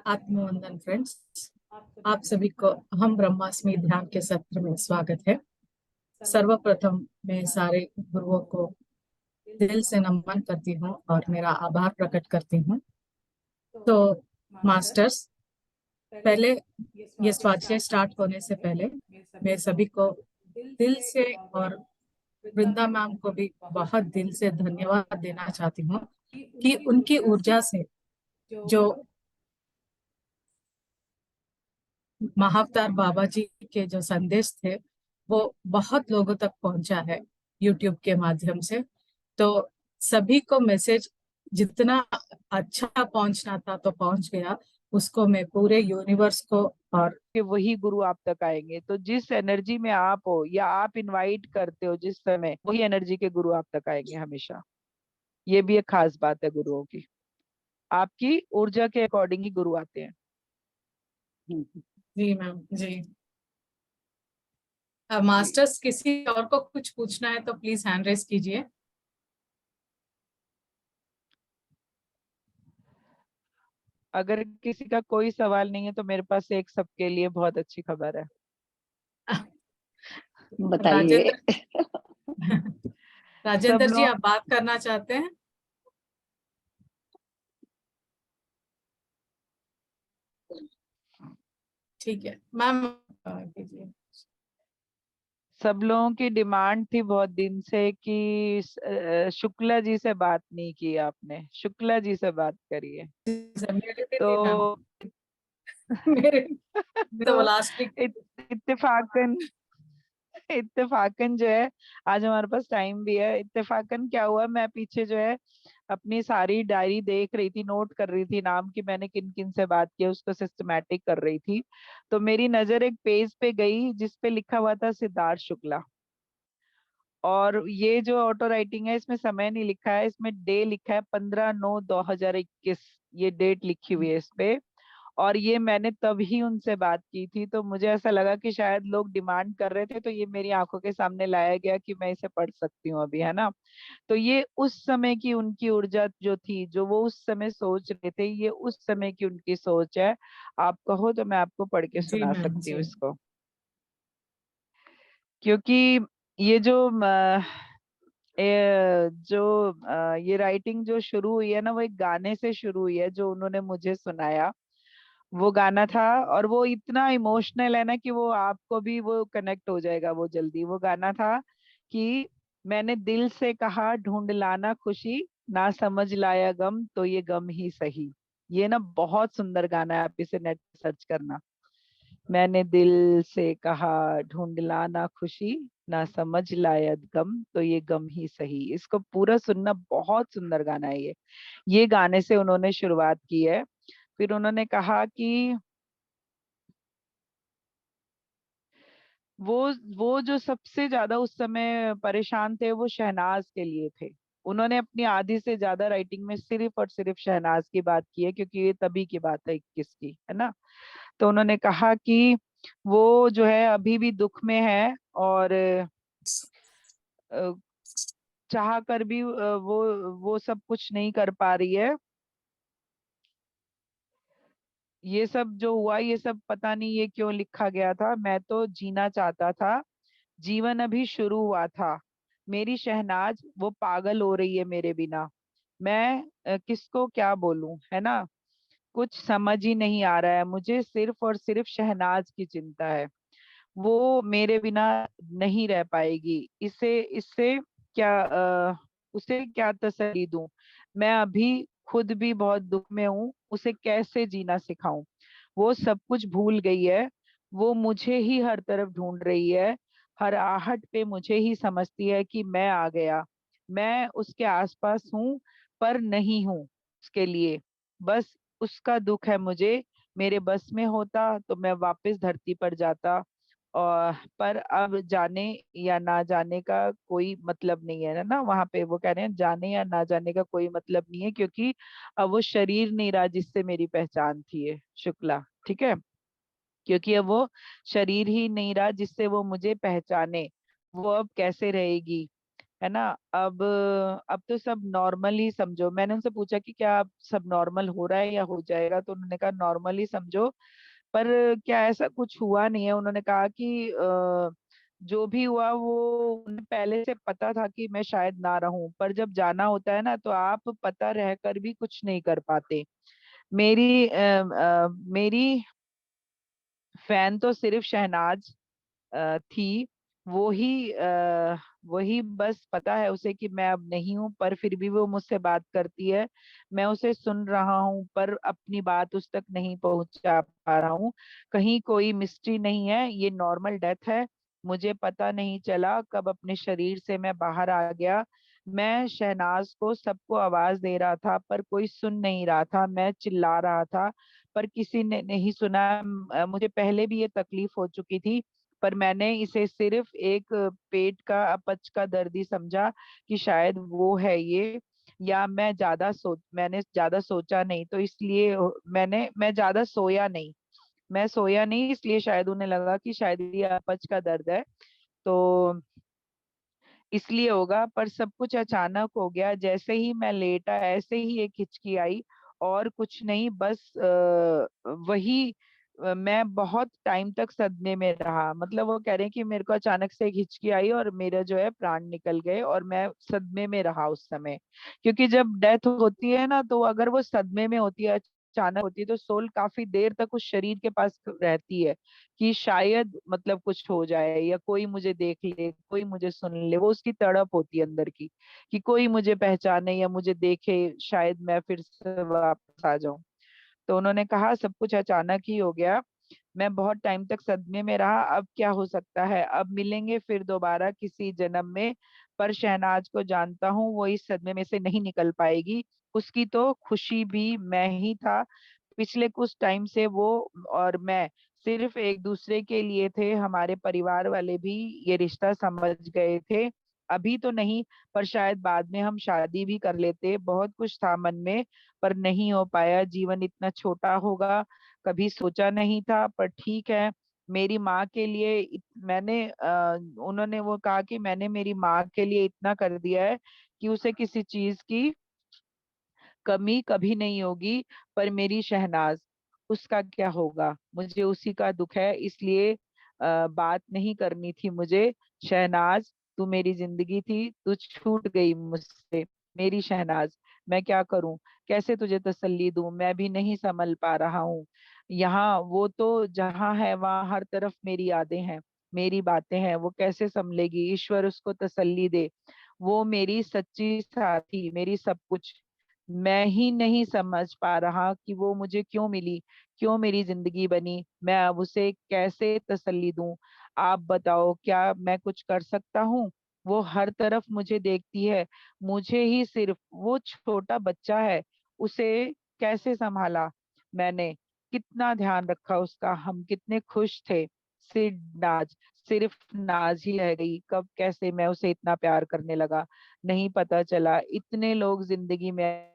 आत्मवंदन friends, आप सभी को हम ब्रह्मास्मि ध्यान के सत्र में स्वागत है। सर्वप्रथम मैं सारे गुरुओं को दिल से नमन करती हूँ और मेरा आभार प्रकट करती हूँ। तो मास्टर्स, पहले ये स्वाध्याय स्टार्ट होने से पहले मैं सभी को दिल से और वृंदा मैम को भी बहुत दिल से धन्यवाद देना चाहती हूँ कि उनकी ऊर्जा से जो महाअवतार बाबा जी के जो संदेश थे वो बहुत लोगों तक पहुंचा है यूट्यूब के माध्यम से। तो सभी को मैसेज जितना अच्छा पहुंचना था तो पहुंच गया, उसको मैं पूरे यूनिवर्स को और कि वही गुरु आप तक आएंगे। तो जिस एनर्जी में आप हो या आप इनवाइट करते हो जिस समय, वही एनर्जी के गुरु आप तक आएंगे हमेशा। ये भी एक खास बात है गुरुओं की, आपकी ऊर्जा के अकॉर्डिंग ही गुरु आते हैं। जी मैम जी। मास्टर्स, किसी और को कुछ पूछना है तो प्लीज हैंड रेस कीजिए। अगर किसी का कोई सवाल नहीं है तो मेरे पास एक सबके लिए बहुत अच्छी खबर है। बताइए। राजेंद्र सब राजेंद्र जी, लोग आप बात करना चाहते हैं? ठीक है मैम, कीजिए। सब लोगों की डिमांड थी बहुत दिन से कि शुक्ला जी से बात नहीं की आपने, शुक्ला जी से बात करिए। मेरे भी थी मैम। तो मेरे तो तो लास्ट वीक। इत्तेफाकन इत्तेफाकन जो है आज हमारे पास टाइम भी है। इत्तेफाकन क्या हुआ, मैं पीछे जो है अपनी सारी डायरी देख रही थी, नोट कर रही थी नाम की मैंने किन किन से बात की, उसको सिस्टमैटिक कर रही थी। तो मेरी नजर एक पेज पे गई जिस पे लिखा हुआ था सिद्धार्थ शुक्ला। और ये जो ऑटो राइटिंग है इसमें समय नहीं लिखा है, इसमें डे लिखा है 15/9/2021, ये डेट लिखी हुई है इस पे। और ये मैंने तभी उनसे बात की थी, तो मुझे ऐसा लगा कि शायद लोग डिमांड कर रहे थे, तो ये मेरी आंखों के सामने लाया गया कि मैं इसे पढ़ सकती हूँ अभी, है ना। तो ये उस समय की उनकी ऊर्जा जो थी, जो वो उस समय सोच रहे थे, ये उस समय की उनकी सोच है। आप कहो तो मैं आपको पढ़ के जी सुना मैम सकती हूँ जी। इसको, क्योंकि ये जो ये राइटिंग जो शुरू हुई है ना, वो एक गाने से शुरू हुई है जो उन्होंने मुझे सुनाया। वो गाना था और वो इतना इमोशनल है ना कि वो आपको भी वो कनेक्ट हो जाएगा वो जल्दी। वो गाना था कि मैंने दिल से कहा ढूंढ लाना खुशी, ना समझ लाया गम तो ये गम ही सही। ये ना बहुत सुंदर गाना है, आप इसे नेट पे सर्च करना। मैंने दिल से कहा ढूंढ लाना खुशी, ना समझ लाया गम तो ये गम ही सही। इसको पूरा सुनना, बहुत सुंदर गाना है ये गाने से उन्होंने शुरुआत की है। फिर उन्होंने कहा कि वो वो जो सबसे ज्यादा उस समय परेशान थे वो शहनाज के लिए थे। उन्होंने अपनी आधी से ज्यादा राइटिंग में सिर्फ और सिर्फ शहनाज की बात की है, क्योंकि ये तभी की बात है 21 की, है ना। तो उन्होंने कहा कि वो जो है अभी भी दुख में है और चाह कर भी वो सब कुछ नहीं कर पा रही है। ये सब जो हुआ, ये सब पता नहीं ये क्यों लिखा गया था। मैं तो जीना चाहता था, जीवन अभी शुरू हुआ था। मेरी शहनाज वो पागल हो रही है मेरे बिना। मैं किसको क्या बोलूं, है ना। कुछ समझ ही नहीं आ रहा है मुझे, सिर्फ और सिर्फ शहनाज की चिंता है। वो मेरे बिना नहीं रह पाएगी। इसे इससे क्या उसे क्या तसल्ली दूं। मैं अभी खुद भी बहुत दुख में हूँ, उसे कैसे जीना सिखाऊं। वो सब कुछ भूल गई है, वो मुझे ही हर तरफ ढूंढ रही है। हर आहट पे मुझे ही समझती है कि मैं आ गया। मैं उसके आसपास हूँ पर नहीं हूँ उसके लिए। बस उसका दुख है मुझे। मेरे बस में होता तो मैं वापस धरती पर जाता। और पर अब जाने या ना जाने का कोई मतलब नहीं है ना। वहां पे वो कह रहे हैं जाने या ना जाने का कोई मतलब नहीं है, क्योंकि अब वो शरीर नहीं रहा जिससे मेरी पहचान थी, ये शुक्ला, ठीक है। क्योंकि अब वो शरीर ही नहीं रहा जिससे वो मुझे पहचाने, वो अब कैसे रहेगी, है ना। अब तो सब नॉर्मल ही समझो। मैंने उनसे पूछा कि क्या अब सब नॉर्मल हो रहा है या हो जाएगा, तो उन्होंने कहा नॉर्मल ही समझो। पर क्या ऐसा कुछ हुआ नहीं है। उन्होंने कहा कि जो भी हुआ वो उन्हें पहले से पता था कि मैं शायद ना रहूं, पर जब जाना होता है ना तो आप पता रहकर भी कुछ नहीं कर पाते। मेरी फैन तो सिर्फ शहनाज थी। वो ही वही बस पता है उसे कि मैं अब नहीं हूं, पर फिर भी वो मुझसे बात करती है। मैं उसे सुन रहा हूं पर अपनी बात उस तक नहीं पहुंचा पा रहा हूं। कहीं कोई मिस्ट्री नहीं है, ये नॉर्मल डेथ है। मुझे पता नहीं चला कब अपने शरीर से मैं बाहर आ गया। मैं शहनाज को सबको आवाज दे रहा था पर कोई सुन नहीं रहा था। मैं चिल्ला रहा था पर किसी ने नहीं सुना। मुझे पहले भी ये तकलीफ हो चुकी थी, पर मैंने इसे सिर्फ एक पेट का अपच का दर्द ही समझा कि शायद वो है ये। या मैंने ज्यादा सोचा नहीं, तो इसलिए मैं ज्यादा सोया नहीं। मैं सोया नहीं, इसलिए शायद उन्हें लगा कि शायद ये अपच का दर्द है, तो इसलिए होगा। पर सब कुछ अचानक हो गया। जैसे ही मैं लेटा ऐसे ही एक हिचकी आई, और कुछ नहीं, बस वही मैं बहुत टाइम तक सदमे में रहा। मतलब वो कह रहे हैं कि मेरे को अचानक से एक हिचकी आई और मेरा जो है प्राण निकल गए, और मैं सदमे में रहा उस समय। क्योंकि जब डेथ होती है ना, तो अगर वो सदमे में होती है, अचानक होती है, तो सोल काफी देर तक उस शरीर के पास रहती है कि शायद मतलब कुछ हो जाए, या कोई मुझे देख ले, कोई मुझे सुन ले। वो उसकी तड़प होती है अंदर की कि कोई मुझे पहचाने या मुझे देखे, शायद मैं फिर से वापस आ जाऊं। तो उन्होंने कहा सब कुछ अचानक ही हो गया। मैं बहुत टाइम तक सदमे में रहा। अब क्या हो सकता है, अब मिलेंगे फिर दोबारा किसी जन्म में। पर शहनाज को जानता हूँ वो इस सदमे में से नहीं निकल पाएगी। उसकी तो खुशी भी मैं ही था। पिछले कुछ टाइम से वो और मैं सिर्फ एक दूसरे के लिए थे। हमारे परिवार वाले भी ये रिश्ता समझ गए थे। अभी तो नहीं, पर शायद बाद में हम शादी भी कर लेते। बहुत कुछ था मन में, पर नहीं हो पाया। जीवन इतना छोटा होगा कभी सोचा नहीं था, पर ठीक है। मेरी माँ के लिए उन्होंने वो कहा कि मैंने मेरी माँ के लिए इतना कर दिया है कि उसे किसी चीज की कमी कभी नहीं होगी। पर मेरी शहनाज, उसका क्या होगा, मुझे उसी का दुख है। इसलिए बात नहीं करनी थी मुझे। शहनाज, तू मेरी जिंदगी थी, तू छूट गई मुझसे। मेरी शहनाज, मैं क्या करूं, कैसे तुझे तसल्ली दूं, मैं भी नहीं संभल पा रहा हूँ। यहाँ वो तो जहाँ है वहाँ हर तरफ मेरी यादें हैं, मेरी बातें हैं। वो कैसे संभलेगी, ईश्वर उसको तसल्ली दे। वो मेरी सच्ची साथी, मेरी सब कुछ। मैं ही नहीं समझ पा रहा कि वो मुझे क्यों मिली, क्यों मेरी जिंदगी बनी। मैं अब उसे कैसे तसल्ली दूं। आप बताओ, क्या मैं कुछ कर सकता हूँ। वो हर तरफ मुझे देखती है, मुझे ही सिर्फ। वो छोटा बच्चा है, उसे कैसे संभाला मैंने, कितना ध्यान रखा उसका, हम कितने खुश थे। सिर्फ नाज, सिर्फ नाज ही रह गई। कब कैसे मैं उसे इतना प्यार करने लगा, नहीं पता चला। इतने लोग जिंदगी में,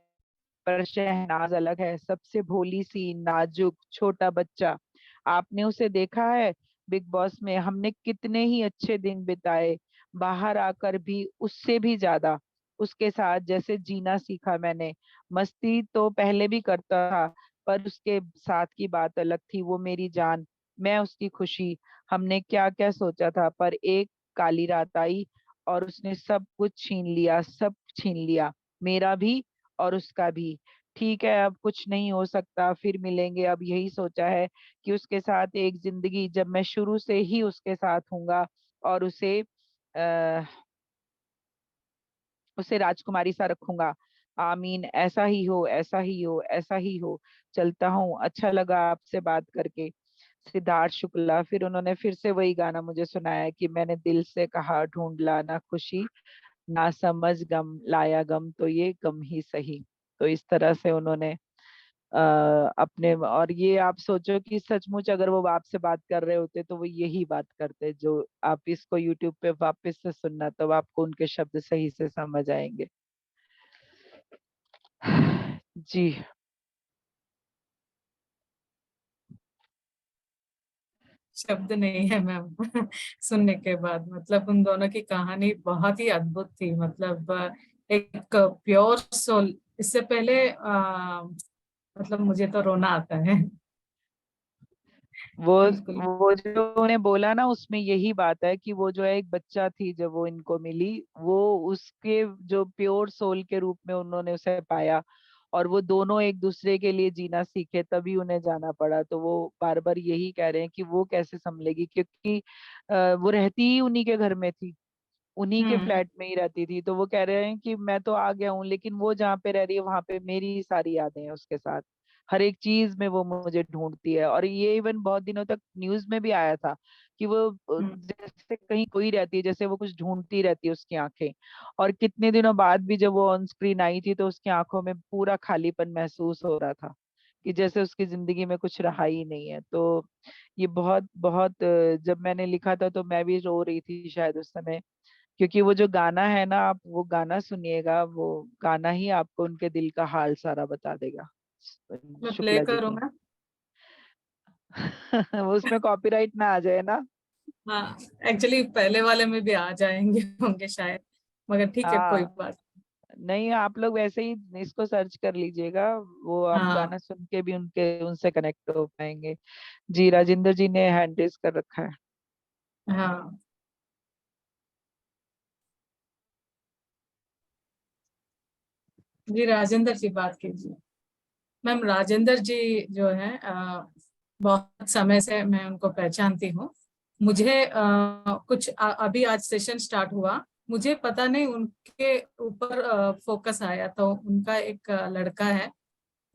पर शहनाज अलग है, सबसे भोली सी, नाजुक छोटा बच्चा। आपने उसे देखा है बिग बॉस में, हमने कितने ही अच्छे दिन बिताए। बाहर आकर भी उससे भी ज्यादा उसके साथ जैसे जीना सीखा मैंने। मस्ती तो पहले भी करता था, पर उसके साथ की बात अलग थी। वो मेरी जान, मैं उसकी खुशी। हमने क्या क्या सोचा था, पर एक काली रात आई और उसने सब कुछ छीन लिया, सब छीन लिया, मेरा भी और उसका भी। ठीक है, अब कुछ नहीं हो सकता, फिर मिलेंगे। अब यही सोचा है कि उसके साथ एक जिंदगी, जब मैं शुरू से ही उसके साथ हूँगा और उसे राजकुमारी सा रखूंगा। आमीन, ऐसा ही हो, ऐसा ही हो, ऐसा ही हो। चलता हूँ, अच्छा लगा आपसे बात करके। सिद्धार्थ शुक्ला। फिर उन्होंने फिर से वही गाना मुझे सुनाया कि मैंने दिल से कहा ढूंढ लाना खुशी, ना समझ गम लाया गम, तो ये गम ही सही। तो इस तरह से उन्होंने अपने, और ये आप सोचो कि सचमुच अगर वो आपसे बात कर रहे होते तो वो यही बात करते। जो आप इसको यूट्यूब पे वापस से सुनना, तो आपको उनके शब्द सही से समझ आएंगे। जी। शब्द नहीं है मैम। सुनने के बाद मतलब उन दोनों की कहानी बहुत ही अद्भुत थी। मतलब एक प्योर सोल। इससे पहले मतलब मुझे तो रोना आता है। वो बिल्कुल। वो जो उन्हें बोला ना, उसमें यही बात है कि वो जो है एक बच्चा थी जब वो इनको मिली, वो उसके जो प्योर सोल के रूप में उन्होंने उसे पाया, और वो दोनों एक दूसरे के लिए जीना सीखे, तभी उन्हें जाना पड़ा। तो वो बार बार यही कह रहे हैं कि वो कैसे संभलेगी, क्योंकि वो रहती ही उन्हीं के घर में थी, उन्हीं के हम्म। फ्लैट में ही रहती थी। तो वो कह रहे हैं कि मैं तो आ गया हूँ, लेकिन वो जहाँ पे रह रही है वहां पे मेरी सारी यादें हैं उसके साथ, हर एक चीज में वो मुझे ढूंढती है। और ये इवन बहुत दिनों तक न्यूज में भी आया था कि वो हम्म। जैसे कहीं खोई रहती है, जैसे वो कुछ ढूंढती रहती है उसकी आंखें। और कितने दिनों बाद भी जब वो ऑन स्क्रीन आई थी तो उसकी आंखों में पूरा खालीपन महसूस हो रहा था, कि जैसे उसकी जिंदगी में कुछ रहा ही नहीं है। तो ये बहुत बहुत जब मैंने लिखा था तो मैं भी रो रही थी शायद उस समय, क्योंकि वो जो गाना है ना, आप वो गाना सुनिएगा, वो गाना ही आपको उनके दिल का हाल सारा बता देगा, मैं प्ले शुक्ला जी के। करूंगा। वो उसमें कॉपीराइट ना आ जाए ना। हाँ, एक्चुअली पहले वाले में भी आ जाएंगे होंगे शायद, मगर ठीक है, कोई हाँ, बात। नहीं, आप लोग वैसे ही इसको सर्च कर लीजिएगा, वो आप हाँ। गाना सुन के भी उनके उनसे कनेक्ट हो पाएंगे। जी, राजेंद्र जी ने हैंड रेज कर रखा है। हाँ जी, राजेंद्र जी बात कीजिए। मैम, राजेंद्र जी जो है बहुत समय से मैं उनको पहचानती हूँ। मुझे कुछ अभी आज सेशन स्टार्ट हुआ, मुझे पता नहीं उनके ऊपर फोकस आया। तो उनका एक लड़का है,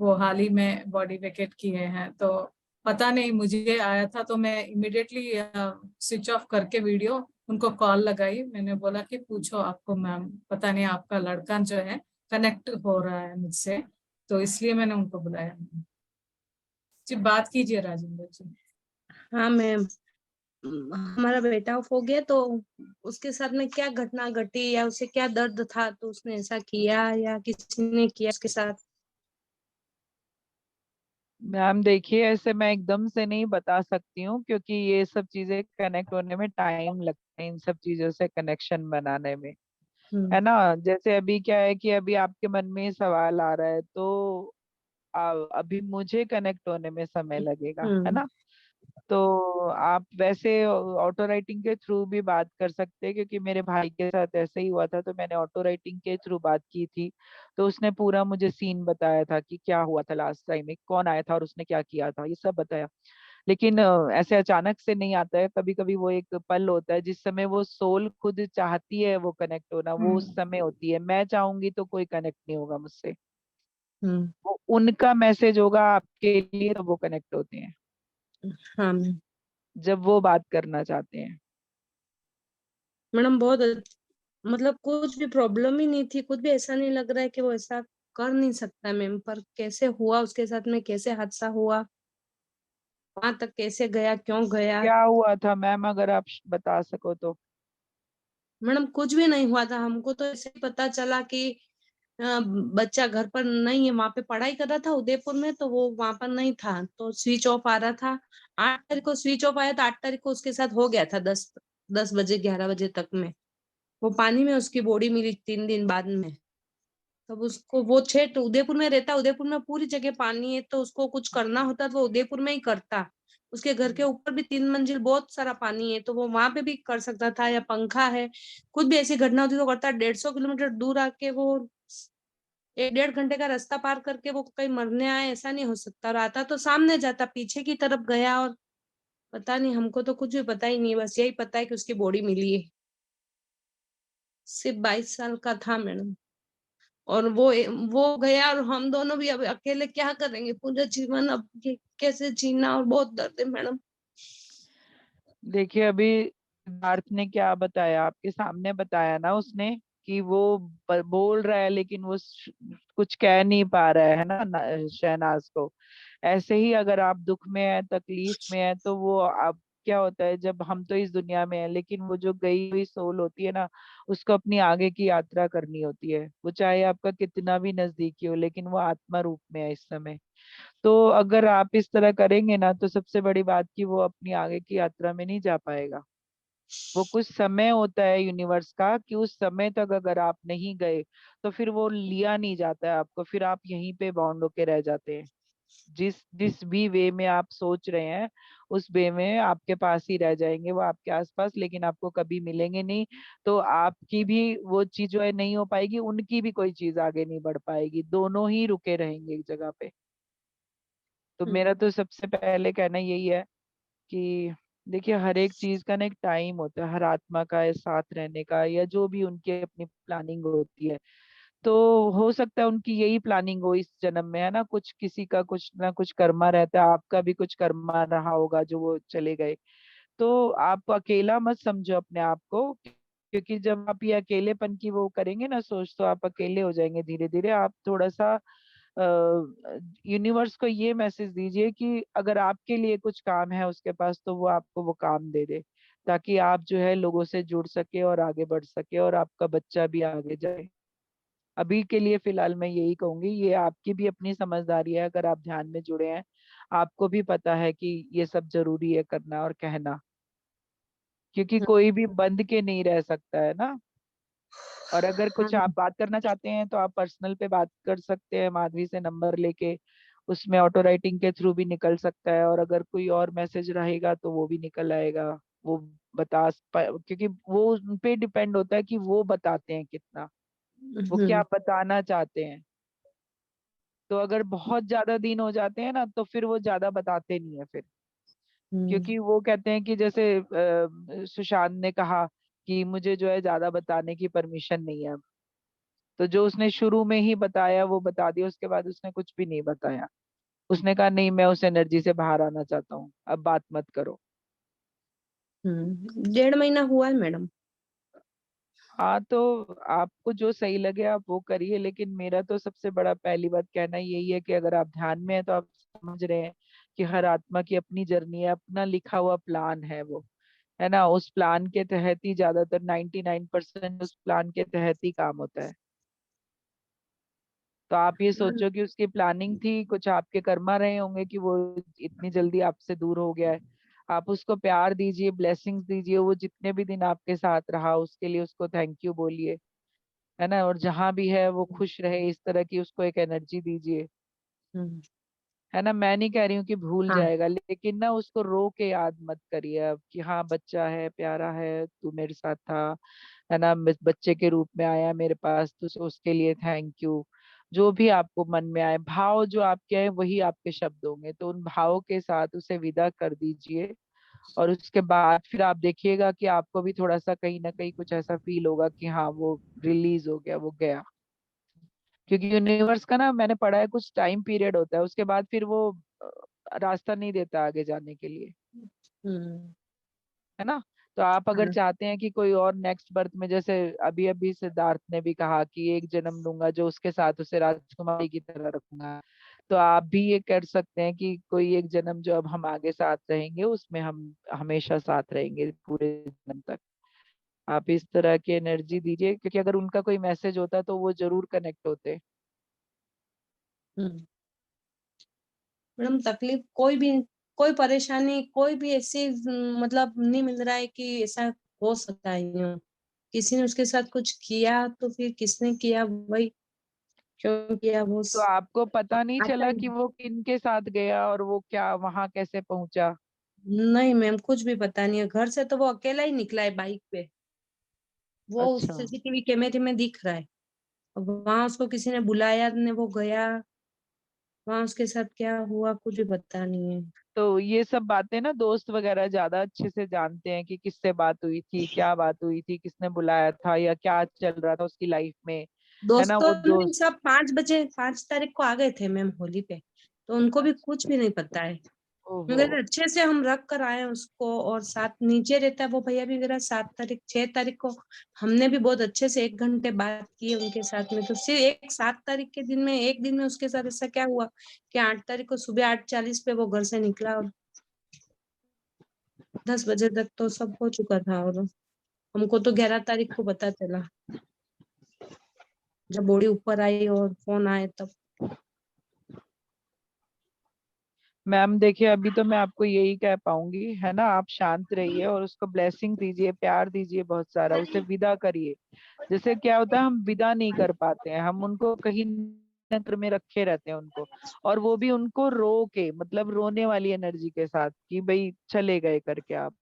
वो हाल ही में बॉडी वेकेट किए हैं। तो पता नहीं मुझे आया था, तो मैं इमिडिएटली स्विच ऑफ करके वीडियो उनको कॉल लगाई। मैंने बोला कि पूछो आपको मैम, पता नहीं आपका लड़का जो है कनेक्ट हो रहा है मुझसे, तो इसलिए मैंने उनको बुलाया। जी बात कीजिए राजेंद्र जी। हाँ मैम। हमारा बेटा ऑफ हो गया तो उसके साथ में क्या घटना घटी या उसे क्या दर्द था तो उसने ऐसा किया या किसी ने किया उसके साथ? मैम देखिए, ऐसे मैं एकदम से नहीं बता सकती हूँ, क्योंकि ये सब चीजें कनेक्ट होने में टाइम लगता है, इन सब चीजों से कनेक्शन बनाने में, हम्म। है ना। जैसे अभी क्या है कि अभी आपके मन में सवाल आ रहा है, तो अभी मुझे कनेक्ट होने में समय लगेगा, है हम्म। ना। तो आप वैसे ऑटो राइटिंग के थ्रू भी बात कर सकते हैं, क्योंकि मेरे भाई के साथ ऐसे ही हुआ था, तो मैंने ऑटो राइटिंग के थ्रू बात की थी। तो उसने पूरा मुझे सीन बताया था कि क्या हुआ था लास्ट टाइम में, कौन आया था और उसने क्या किया था, ये सब बताया। लेकिन ऐसे अचानक से नहीं आता है, कभी कभी वो एक पल होता है जिस समय वो सोल खुद चाहती है वो कनेक्ट होना, वो उस समय होती है। मैं चाहूंगी तो कोई कनेक्ट नहीं होगा मुझसे, हम्म। वो उनका मैसेज होगा आपके लिए, तो वो कनेक्ट होते हैं हाँ मैम। जब वो बात करना चाहते हैं। मैडम बहुत मतलब कुछ भी प्रॉब्लम ही नहीं थी, कुछ भी ऐसा नहीं लग रहा है कि वो ऐसा कर नहीं सकता मैम, पर कैसे हुआ उसके साथ में, कैसे हादसा हुआ, वहां तक कैसे गया, क्यों गया? क्या हुआ था मैम, अगर आप बता सको तो। मैडम कुछ भी नहीं हुआ था, हमको तो ऐसे ही पता चला कि बच्चा घर पर नहीं है, वहां पे पढ़ाई कर रहा था उदयपुर में, तो वो वहां पर नहीं था तो स्विच ऑफ आ रहा था। 8 तारीख को स्विच ऑफ आया तो 8 तारीख को उसके साथ हो गया था, 10 बजे 11 बजे तक में वो पानी में उसकी बॉडी मिली 3 दिन बाद में। तब उसको वो छेट उदयपुर में रहता, उदयपुर में पूरी जगह पानी है, तो उसको कुछ करना होता तो वो उदयपुर में ही करता। उसके घर के ऊपर भी 3 मंजिल बहुत सारा पानी है, तो वो वहां पे भी कर सकता था, या पंखा है, कुछ भी ऐसी घटना होती तो करता। 150 किलोमीटर दूर आके वो 1 डेढ़ घंटे का रास्ता पार करके वो कहीं मरने आए, ऐसा नहीं हो सकता। और आता तो सामने जाता, पीछे की तरफ गया, और पता नहीं, हमको तो कुछ भी पता ही नहीं, बस यही पता है कि उसकी बॉडी मिली है। सिर्फ 22 साल का था मैडम, और वो गया, और हम दोनों भी अब अकेले क्या करेंगे पूरा जीवन, अब ये कैसे जीना, और बहुत दर्द है मैडम। देखिए, अभी सिद्धार्थ ने क्या बताया आपके सामने, बताया ना उसने कि वो बोल रहा है लेकिन वो कुछ कह नहीं पा रहा है ना, शहनाज को। ऐसे ही अगर आप दुख में है, तकलीफ में है, तो वो आप क्या होता है, जब हम तो इस दुनिया में है, लेकिन वो जो गई हुई सोल होती है ना, उसको अपनी आगे की यात्रा करनी होती है। वो चाहे आपका कितना भी नजदीकी हो, लेकिन वो आत्मा रूप में है इस समय। तो अगर आप इस तरह करेंगे ना, तो सबसे बड़ी बात कि वो अपनी आगे की यात्रा में नहीं जा पाएगा। वो कुछ समय होता है यूनिवर्स का, कि उस समय तक अगर आप नहीं गए तो फिर वो लिया नहीं जाता है आपको, फिर आप यहीं पे बाउंड होके रह जाते हैं। जिस जिस भी वे में आप सोच रहे हैं, उस वे में आपके पास ही रह जाएंगे, वो आपके आसपास, लेकिन आपको कभी मिलेंगे नहीं। तो आपकी भी वो चीज जो है नहीं हो पाएगी, उनकी भी कोई चीज आगे नहीं बढ़ पाएगी, दोनों ही रुके रहेंगे एक जगह पे। तो मेरा हम्म, तो सबसे पहले कहना यही है कि देखिए, हर एक चीज का ना एक टाइम होता है, हर आत्मा का साथ रहने का, या जो भी उनकी अपनी प्लानिंग होती है। तो हो सकता है उनकी यही प्लानिंग हो इस जन्म में, है ना। कुछ किसी का कुछ ना कुछ कर्मा रहता है, आपका भी कुछ कर्मा रहा होगा जो वो चले गए। तो आप अकेला मत समझो अपने आप को, क्योंकि जब आप ये अकेलेपन की वो करेंगे ना सोच, तो आप अकेले हो जाएंगे धीरे धीरे। आप थोड़ा सा यूनिवर्स को ये मैसेज दीजिए कि अगर आपके लिए कुछ काम है उसके पास, तो वो आपको वो काम दे दे, ताकि आप जो है लोगों से जुड़ सके और आगे बढ़ सके, और आपका बच्चा भी आगे जाए। अभी के लिए फिलहाल मैं यही कहूंगी, ये आपकी भी अपनी समझदारी है, अगर आप ध्यान में जुड़े हैं, आपको भी पता है कि ये सब जरूरी है करना और कहना, क्योंकि कोई भी बंद के नहीं रह सकता है ना। और अगर कुछ हाँ, आप बात करना चाहते हैं तो आप पर्सनल पे बात कर सकते हैं माधवी से, नंबर लेके। उसमें ऑटो राइटिंग के थ्रू भी निकल सकता है, और अगर कोई और मैसेज रहेगा तो वो भी निकल आएगा। वो क्योंकि वो उन पे डिपेंड होता है कि वो बताते हैं कितना, वो क्या हम्म, बताना चाहते हैं। तो अगर बहुत ज्यादा दिन हो जाते हैं ना, तो फिर वो ज्यादा बताते नहीं है फिर। हम्म, क्योंकि वो कहते हैं कि जैसे सुशांत ने कहा कि मुझे जो है ज्यादा बताने की परमिशन नहीं है। तो जो उसने शुरू में ही बताया वो बता दिया, उसके बाद उसने कुछ भी नहीं बताया। उसने कहा नहीं, मैं उस एनर्जी से बाहर आना चाहता हूँ, अब बात मत करो। 1.5 महीना हुआ है मैडम। हाँ, तो आपको जो सही लगे आप वो करिए, लेकिन मेरा तो सबसे बड़ा पहली बात कहना यही है कि अगर आप ध्यान में है तो आप समझ रहे हैं कि हर आत्मा की अपनी जर्नी है, अपना लिखा हुआ प्लान है वो, है ना। उस प्लान के तहत ही ज्यादातर 99% उस प्लान के तहत ही काम होता है। तो आप ये सोचो कि उसकी प्लानिंग थी, कुछ आपके कर्मा रहे होंगे कि वो इतनी जल्दी आपसे दूर हो गया है। आप उसको प्यार दीजिए, ब्लेसिंग्स दीजिए, वो जितने भी दिन आपके साथ रहा उसके लिए उसको थैंक यू बोलिए, है ना। और जहां भी है वो खुश रहे, इस तरह की उसको एक एनर्जी दीजिए, हम्म, है ना। मैं नहीं कह रही हूँ कि भूल हाँ, जाएगा, लेकिन ना उसको रो के याद मत करिए अब कि हाँ बच्चा है, प्यारा है, तू मेरे साथ था, है ना, बच्चे के रूप में आया मेरे पास, तो उसके लिए थैंक यू। जो भी आपको मन में आए भाव, जो आपके हैं वही आपके शब्द होंगे, तो उन भावों के साथ उसे विदा कर दीजिए। और उसके बाद फिर आप देखिएगा कि आपको भी थोड़ा सा कहीं ना कहीं कुछ ऐसा फील होगा कि हाँ वो रिलीज हो गया, वो गया। क्योंकि यूनिवर्स का ना मैंने पढ़ा है कुछ टाइम पीरियड होता है, उसके बाद फिर वो रास्ता नहीं देता आगे जाने के लिए, हम्म, है ना। तो आप अगर हाँ, चाहते हैं कि कोई और नेक्स्ट बर्थ में, जैसे अभी अभी सिद्धार्थ ने भी कहा कि एक जन्म लूंगा जो उसके साथ उसे राजकुमारी की तरह रखूंगा, तो आप भी ये कर सकते हैं कि कोई एक जन्म जो अब हम आगे साथ रहेंगे उसमें हम हमेशा साथ रहेंगे पूरे जन्म तक। आप इस तरह की एनर्जी दीजिए, क्योंकि अगर उनका कोई मैसेज होता तो वो जरूर कनेक्ट होते। हम्म। मैडम तकलीफ कोई भी, कोई परेशानी, कोई भी ऐसी मतलब नहीं मिल रहा है कि ऐसा हो सकता है यूं। किसी ने उसके साथ कुछ किया तो फिर किसने किया, वही क्यों किया वो तो आपको पता नहीं आता चला ही कि नहीं। वो किन के साथ गया और वो क्या वहां कैसे पहुंचा? नहीं मैम, कुछ भी पता नहीं है। घर से तो वो अकेला ही निकला है बाइक पे, वो उस अच्छा, सीसीटीवी कैमरे में दिख रहा है। अब वहां उसको किसी ने बुलाया ने वो गया, वहां उसके साथ क्या हुआ कुछ भी पता नहीं है। तो ये सब बातें ना दोस्त वगैरह ज्यादा अच्छे से जानते हैं कि किससे बात हुई थी, क्या बात हुई थी, किसने बुलाया था, या क्या चल रहा था उसकी लाइफ में, है ना। दोस्तों वो ने दोस्त, सब 5 बजे 5 तारीख को आ गए थे मैम होली पे, तो उनको भी कुछ भी नहीं पता है। ओहो। मगर अच्छे से हम रख कर आए हैं उसको, और साथ नीचे रहता है वो भैया भी मेरा, 7 तारीख 6 तारीख को हमने भी बहुत अच्छे से 1 घंटे बात की है उनके साथ में। तो सिर्फ एक 7 तारीख के दिन में, एक दिन में उसके साथ ऐसा क्या हुआ कि 8 तारीख को सुबह 8:40 पे वो घर से निकला और 10 बजे तक तो सब हो चुका था, और हमको तो 11 तारीख को पता चला जब बॉडी ऊपर आई और फोन आए तब। मैम देखिए, अभी तो मैं आपको यही कह पाऊंगी, है ना, आप शांत रहिए और उसको ब्लेसिंग दीजिए, प्यार दीजिए बहुत सारा, उसे विदा करिए। जैसे क्या होता है, हम विदा नहीं कर पाते हैं, हम उनको कहीं नत्र में रखे रहते हैं उनको, और वो भी उनको रो के, मतलब रोने वाली एनर्जी के साथ कि भाई चले गए करके आप।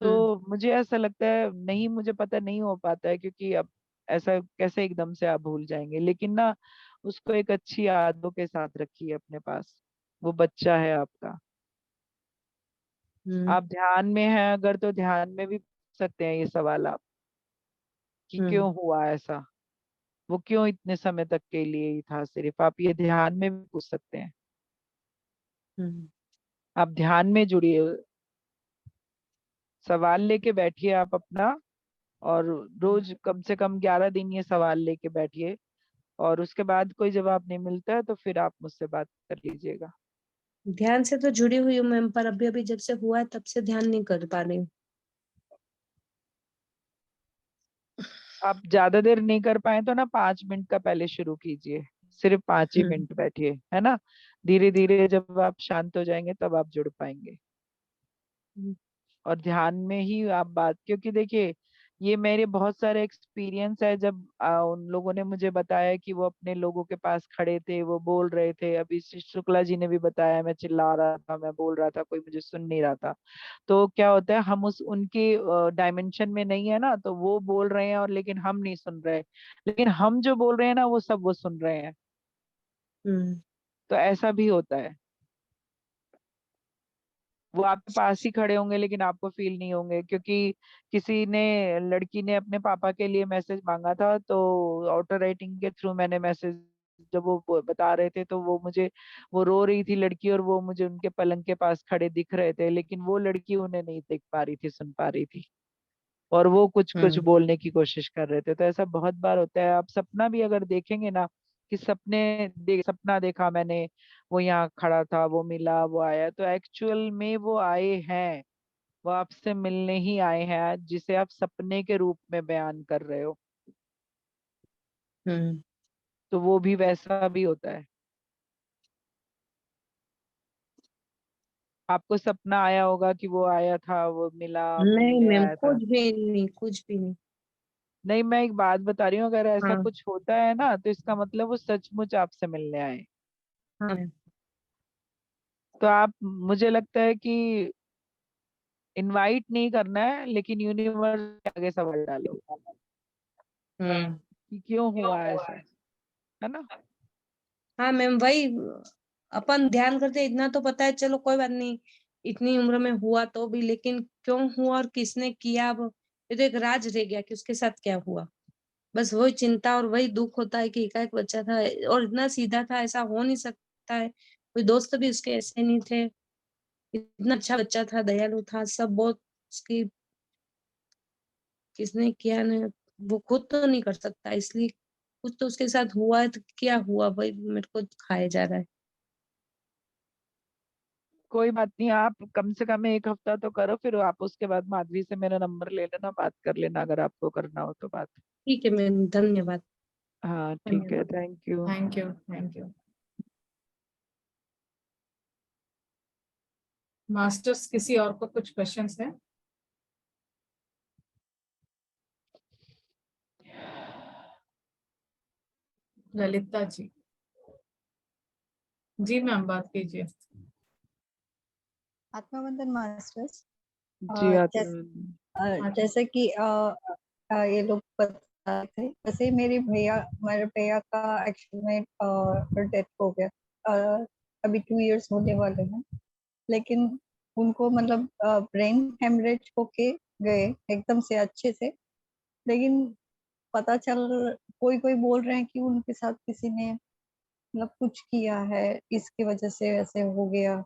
तो मुझे ऐसा लगता है, नहीं, मुझे पता नहीं हो पाता है, क्योंकि अब ऐसा कैसे एकदम से आप भूल जाएंगे, लेकिन ना उसको एक अच्छी यादों के साथ रखिए अपने पास, वो बच्चा है आपका। हम्म। आप ध्यान में हैं अगर, तो ध्यान में भी पूछ सकते हैं ये सवाल आप, कि हम्म। क्यों हुआ ऐसा, वो क्यों इतने समय तक के लिए ही था, सिर्फ आप ये ध्यान में भी पूछ सकते हैं। हम्म। आप ध्यान में जुड़िए, सवाल लेके बैठिए आप अपना, और रोज कम से कम 11 दिन ये सवाल लेके बैठिए, और उसके बाद कोई जवाब नहीं मिलता है तो फिर आप मुझसे बात कर लीजिएगा। ध्यान से तो जुड़ी हुई हूँ मैम, पर अभी अभी जब से हुआ है तब से ध्यान नहीं कर पा रही हूँ। आप ज्यादा देर नहीं कर पाए तो ना 5 मिनट का पहले शुरू कीजिए, सिर्फ 5 ही मिनट बैठिए, है ना। धीरे धीरे जब आप शांत हो जाएंगे तब आप जुड़ पाएंगे। हम्म। और ध्यान में ही आप बात, क्योंकि देखिए ये मेरे बहुत सारे एक्सपीरियंस है, जब उन लोगों ने मुझे बताया कि वो अपने लोगों के पास खड़े थे, वो बोल रहे थे, अभी श्री शुक्ला जी ने भी बताया, मैं चिल्ला रहा था, मैं बोल रहा था, कोई मुझे सुन नहीं रहा था। तो क्या होता है, हम उस उनके डायमेंशन में नहीं है ना, तो वो बोल रहे हैं और लेकिन हम नहीं सुन रहे, लेकिन हम जो बोल रहे हैं ना वो सब वो सुन रहे हैं। हम्म। तो ऐसा भी होता है, वो आपके पास ही खड़े होंगे लेकिन आपको फील नहीं होंगे, क्योंकि किसी ने, लड़की ने अपने पापा के लिए मैसेज मांगा था, तो ऑटो राइटिंग के थ्रू मैंने मैसेज, जब वो बता रहे थे तो वो मुझे, वो रो रही थी लड़की, और वो मुझे उनके पलंग के पास खड़े दिख रहे थे, लेकिन वो लड़की उन्हें नहीं देख पा रही थी, सुन पा रही थी, और वो कुछ कुछ हम्म। बोलने की कोशिश कर रहे थे। तो ऐसा बहुत बार होता है, आप सपना भी अगर देखेंगे ना, कि सपना देखा मैंने, वो यहाँ खड़ा था, वो मिला, वो आया, तो एक्चुअल में वो आए हैं, वो आपसे मिलने ही आए हैं, जिसे आप सपने के रूप में बयान कर रहे हो। हम्म। तो वो भी वैसा भी होता है। आपको सपना आया होगा कि वो आया था, वो मिला, नहीं मिलने मैम, आया था। कुछ भी नहीं, कुछ भी नहीं। नहीं, मैं एक बात बता रही हूँ, अगर ऐसा हाँ। कुछ होता है ना, तो इसका मतलब वो सचमुच आपसे मिलने आए। हाँ मैम। तो आप, मुझे लगता है कि इनवाइट नहीं करना है, लेकिन यूनिवर्स के आगे सवाल डालो हम्म। कि क्यों हुआ ऐसा, है ना। हाँ मैम, वही अपन ध्यान करते इतना तो पता है, चलो कोई बात नहीं, इतनी उम्र में हुआ तो भी, लेकिन क्यों हुआ और किसने किया, अब ये तो एक राज रह गया कि उसके साथ क्या हुआ। बस वही चिंता और वही दुख होता है कि एकाएक बच्चा था और इतना सीधा था, ऐसा हो नहीं सकता है, कोई दोस्त भी उसके ऐसे नहीं थे, इतना अच्छा बच्चा था, दयालु था, सब बहुत उसकी, किसने किया ने, वो खुद तो नहीं कर सकता, इसलिए कुछ तो उसके साथ हुआ है, तो क्या हुआ भाई मेरे को खाया जा रहा है। कोई बात नहीं, आप कम से कम 1 हफ्ता तो करो, फिर आप उसके बाद माधवी से मेरा नंबर ले लेना, बात कर लेना अगर आपको करना हो तो बात। ठीक है मैम, धन्यवाद। हाँ ठीक है, धन्यवाद। Thank you. Thank you, thank you. Masters, किसी और को कुछ क्वेश्चंस है? ललिता जी। जी मैम, बात कीजिए। आत्मबंधन मास्टर्स। जी अच्छा। जैसे कि ये लोग बता रहे थे, वैसे ही मेरे भैया का एक्चुअल में डेथ हो गया। अभी 2 इयर्स होने वाले हैं, लेकिन उनको मतलब ब्रेन हेमरेज होके गए एकदम से अच्छे से, लेकिन पता चल, कोई कोई बोल रहे हैं कि उनके साथ किसी ने मतलब कुछ किया है, इसकी वजह से ऐसे हो गया।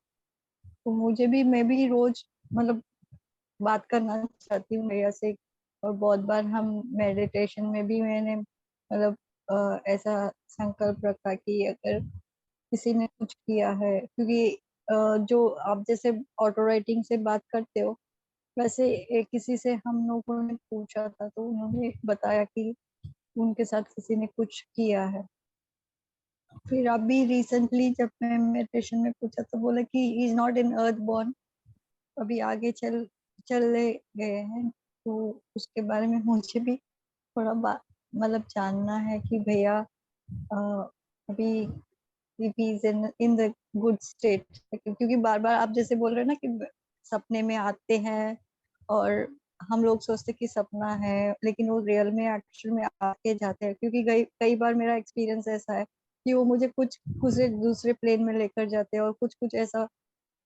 तो मैं भी रोज मतलब बात करना चाहती हूँ भैया से, और बहुत बार हम मेडिटेशन में भी मैंने मतलब ऐसा संकल्प रखा कि अगर किसी ने कुछ किया है, क्योंकि जो आप जैसे ऑटो राइटिंग से बात करते हो, वैसे किसी से हम लोगों ने पूछा था तो उन्होंने बताया कि उनके साथ किसी ने कुछ किया है। फिर अभी रिसेंटली जब मैं मेडिटेशन में पूछा तो बोला कि is not in earth born, अभी आगे चले गए हैं। तो उसके बारे में मुझे भी थोड़ा मतलब जानना है कि भैया अभी if he is in the good state, क्योंकि बार बार आप जैसे बोल रहे हैं ना कि सपने में आते हैं और हम लोग सोचते कि सपना है लेकिन वो रियल में एक्चुअल में आके जाते हैं। क्योंकि कई कई बार मेरा एक्सपीरियंस ऐसा है कि वो मुझे कुछ दूसरे दूसरे प्लेन में लेकर जाते हैं और कुछ कुछ ऐसा